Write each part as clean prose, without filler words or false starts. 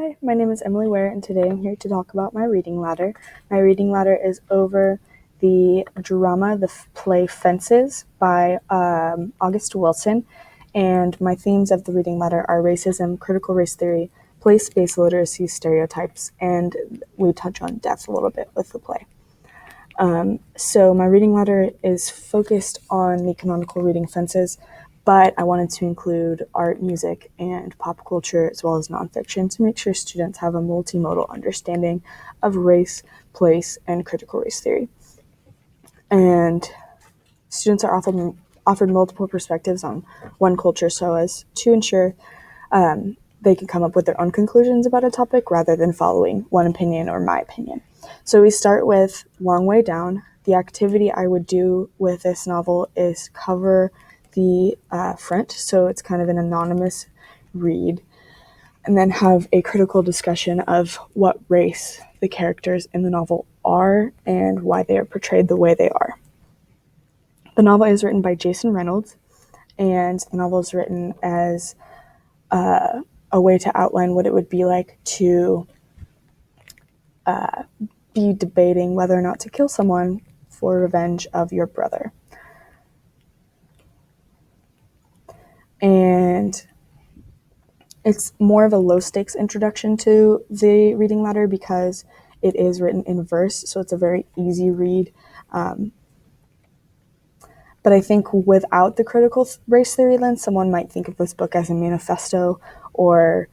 Hi, my name is Emily Ware, and today I'm here to talk about my reading ladder. My reading ladder is over the drama, the play Fences by August Wilson, and my themes of the reading ladder are racism, critical race theory, place-based literacy, stereotypes, and we touch on death a little bit with the play. So my reading ladder is focused on the canonical reading Fences, but I wanted to include art, music, and pop culture as well as nonfiction to make sure students have a multimodal understanding of race, place, and critical race theory. And students are offered multiple perspectives on one culture so as to ensure they can come up with their own conclusions about a topic rather than following one opinion or my opinion. So we start with Long Way Down. The activity I would do with this novel is cover the front, so it's kind of an anonymous read, and then have a critical discussion of what race the characters in the novel are and why they are portrayed the way they are. The novel is written by Jason Reynolds, and the novel is written as a way to outline what it would be like to be debating whether or not to kill someone for revenge of your brother. And it's more of a low-stakes introduction to the reading ladder because it is written in verse, so it's a very easy read. But I think without the critical race theory lens, someone might think of this book as a manifesto or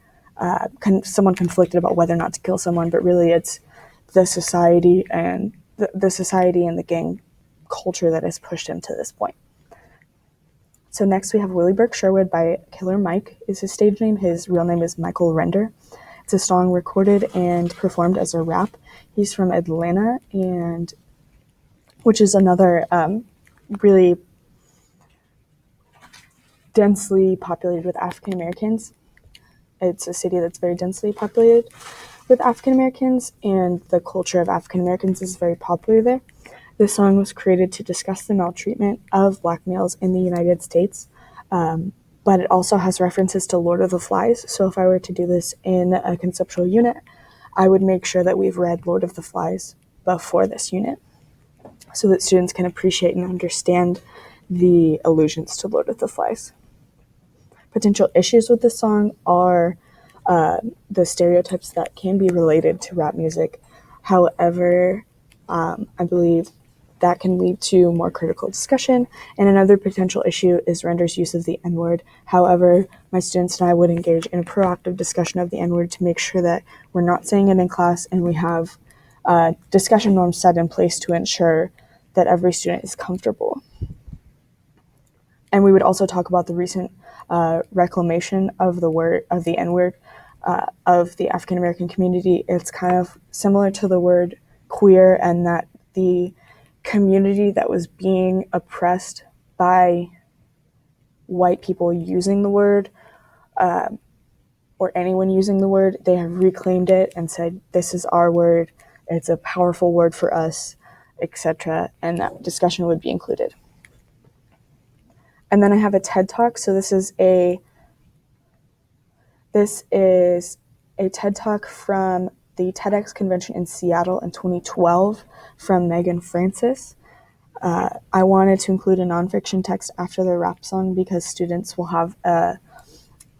someone conflicted about whether or not to kill someone, but really it's the society and the society and the gang culture that has pushed him to this point. So next we have Willie Burke Sherwood by Killer Mike is his stage name. His real name is Michael Render. It's a song recorded and performed as a rap. He's from Atlanta, and which is another really densely populated with African Americans. It's a city that's very densely populated with African Americans, and the culture of African Americans is very popular there. This song was created to discuss the maltreatment of Black males in the United States, but it also has references to Lord of the Flies. So if I were to do this in a conceptual unit, I would make sure that we've read Lord of the Flies before this unit so that students can appreciate and understand the allusions to Lord of the Flies. Potential issues with this song are the stereotypes that can be related to rap music. However, I believe that can lead to more critical discussion. And another potential issue is Render's use of the N-word. However, my students and I would engage in a proactive discussion of the N-word to make sure that we're not saying it in class and we have discussion norms set in place to ensure that every student is comfortable. And we would also talk about the recent reclamation of the N-word of the African American community. It's kind of similar to the word queer, and that the community that was being oppressed by white people using the word, or anyone using the word, they have reclaimed it and said, this is our word, it's a powerful word for us, etc. And that discussion would be included. And then I have a TED Talk. So this is a TED Talk from the TEDx convention in Seattle in 2012 from Megan Francis. I wanted to include a nonfiction text after the rap song because students will have a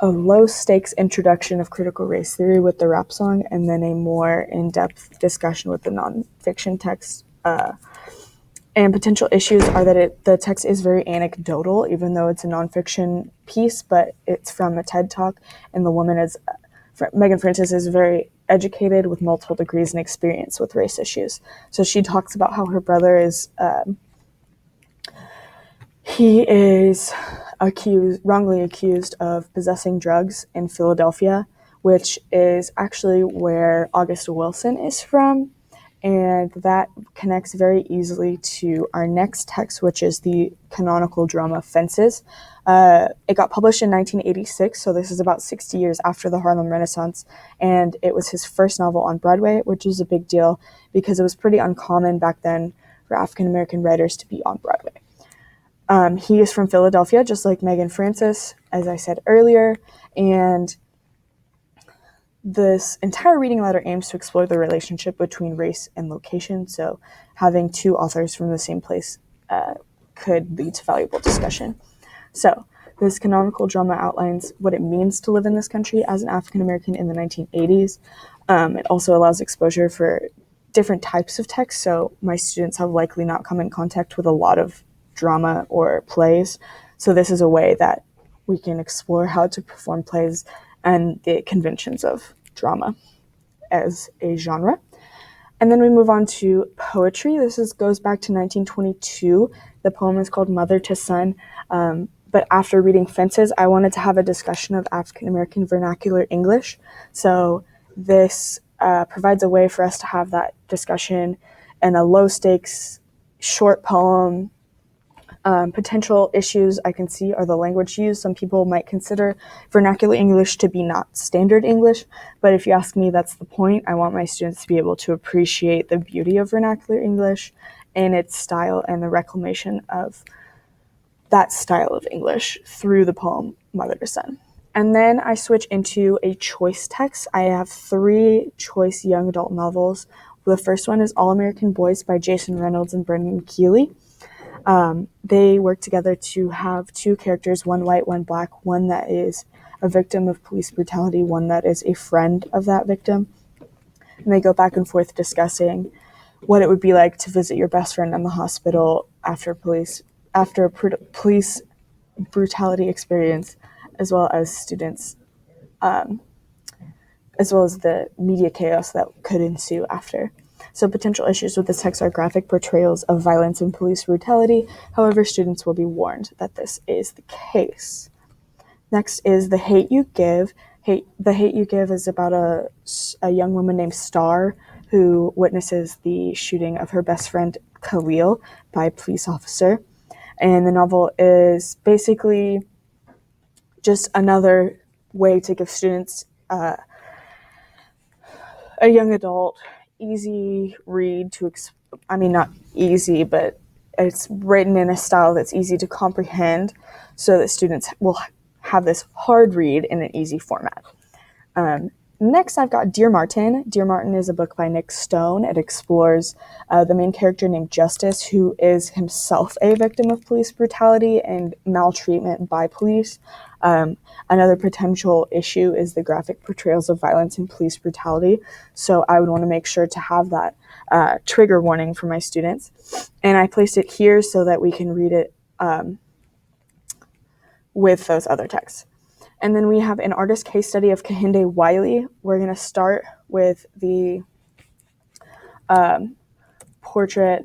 low-stakes introduction of critical race theory with the rap song, and then a more in-depth discussion with the nonfiction text. And potential issues are that the text is very anecdotal, even though it's a nonfiction piece, but it's from a TED Talk, and the woman Megan Francis is very educated with multiple degrees and experience with race issues. So she talks about how her brother is wrongly accused of possessing drugs in Philadelphia, which is actually where August Wilson is from. And that connects very easily to our next text, which is the canonical drama Fences. It got published in 1986, so this is about 60 years after the Harlem Renaissance, and it was his first novel on Broadway, which is a big deal because it was pretty uncommon back then for African-American writers to be on Broadway. He is from Philadelphia, just like Megan Francis, as I said earlier, and this entire reading letter aims to explore the relationship between race and location, so having two authors from the same place could lead to valuable discussion. So this canonical drama outlines what it means to live in this country as an African American in the 1980s. It also allows exposure for different types of text, so my students have likely not come in contact with a lot of drama or plays. So this is a way that we can explore how to perform plays and the conventions of drama as a genre. And then we move on to poetry. Goes back to 1922. The poem is called Mother to Son. But after reading Fences, I wanted to have a discussion of African American vernacular English. So this provides a way for us to have that discussion in a low stakes, short poem. Potential issues I can see are the language used. Some people might consider vernacular English to be not standard English, but if you ask me, that's the point. I want my students to be able to appreciate the beauty of vernacular English and its style and the reclamation of that style of English through the poem Mother to Son. And then I switch into a choice text. I have 3 choice young adult novels. The first one is All American Boys by Jason Reynolds and Brendan Keeley. They work together to have 2 characters, one white, one black, one that is a victim of police brutality, one that is a friend of that victim. And they go back and forth discussing what it would be like to visit your best friend in the hospital after a police brutality experience, as well as students, as well as the media chaos that could ensue after. So potential issues with this text are graphic portrayals of violence and police brutality. However, students will be warned that this is the case. Next is The Hate You Give. The Hate You Give is about a young woman named Star who witnesses the shooting of her best friend Khalil by a police officer. And the novel is basically just another way to give students a young adult easy read not easy, but it's written in a style that's easy to comprehend so that students will have this hard read in an easy format. Next, I've got Dear Martin. Dear Martin is a book by Nick Stone. It explores the main character named Justice, who is himself a victim of police brutality and maltreatment by police. Another potential issue is the graphic portrayals of violence and police brutality. So I would want to make sure to have that trigger warning for my students. And I placed it here so that we can read it with those other texts. And then we have an artist case study of Kehinde Wiley. We're going to start with the portrait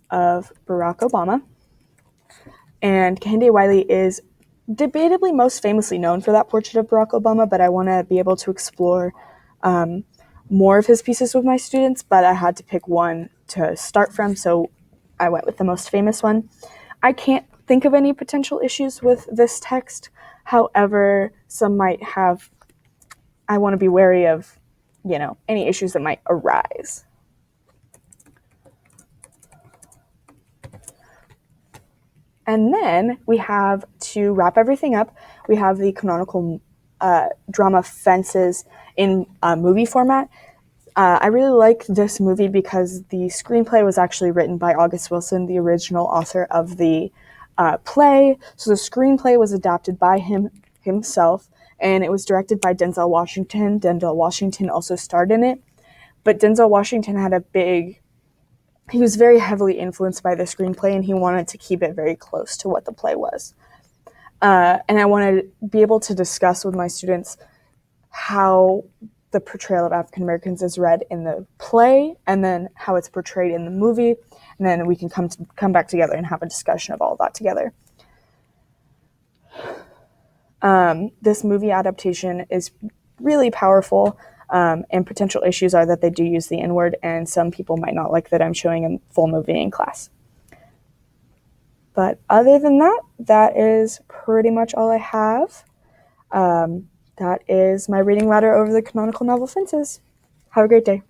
of Barack Obama. And Kehinde Wiley is debatably most famously known for that portrait of Barack Obama, but I want to be able to explore more of his pieces with my students, but I had to pick one to start from, so I went with the most famous one. I can't think of any potential issues with this text. However, some might have, I want to be wary of, any issues that might arise. And then we have, to wrap everything up, we have the canonical drama Fences in movie format. I really like this movie because the screenplay was actually written by August Wilson, the original author of the play. So the screenplay was adapted by himself, and it was directed by Denzel Washington. Denzel Washington also starred in it, but Denzel Washington he was very heavily influenced by the screenplay, and he wanted to keep it very close to what the play was. And I wanted to be able to discuss with my students how the portrayal of African Americans is read in the play, and then how it's portrayed in the movie, and then we can come back together and have a discussion of all of that together. This movie adaptation is really powerful, and potential issues are that they do use the N-word, and some people might not like that I'm showing a full movie in class. But other than that, that is pretty much all I have. That is my reading ladder over the canonical novel Fences. Have a great day.